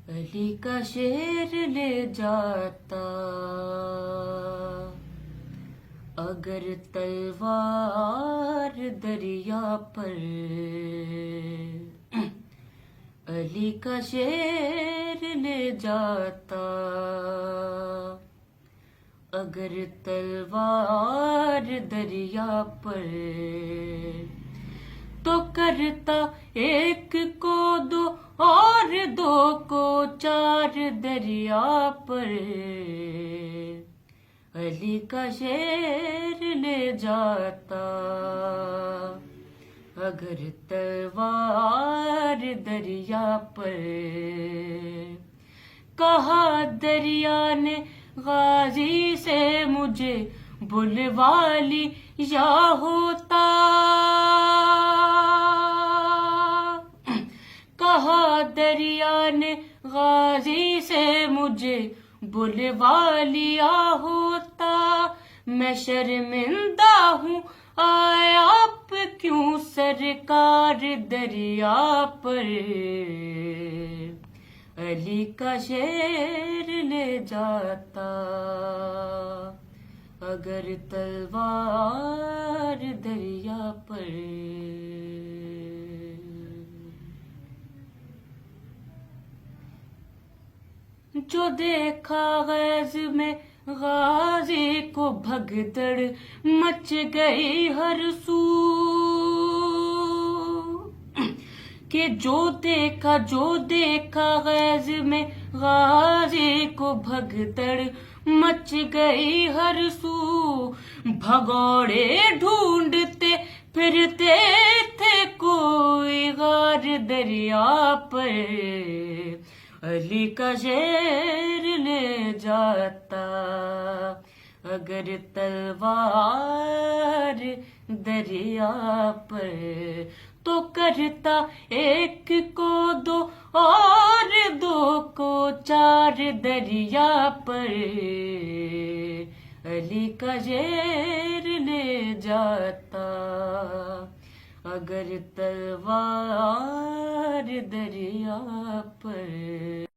علی کا شیر لے جاتا اگر تلوار دریا پر، علی کا شیر لے جاتا اگر تلوار دریا پر، تو کرتا ایک کو دو اور دو کو چار دریا پر، علی کا شیر لے جاتا اگر تلوار دریا پر۔ کہا دریا نے غازی سے مجھے بلوا لیا ہوتا، کہا دریا نے غازی سے مجھے بلوا لیا ہوتا، میں شرمندہ ہوں آیا آپ کیوں سرکار دریا پر، علی کا شیر لے جاتا اگر تلوار دریا پر۔ جو دیکھا غیظ میں غازی کو بھگدڑ مچ گئی ہر سو، کہ جو دیکھا غیظ میں غازی کو بھگدڑ مچ گئی ہر سو، بھگوڑے ڈھونڈتے پھرتے تھے کوئی غار دریا پر، علی کا شیر لے جاتا اگر تلوار دریا پر، تو کرتا ایک کو دو اور دو کو چار دریا پر، علی کا شیر لے جاتا اگر تلوار دریا پر۔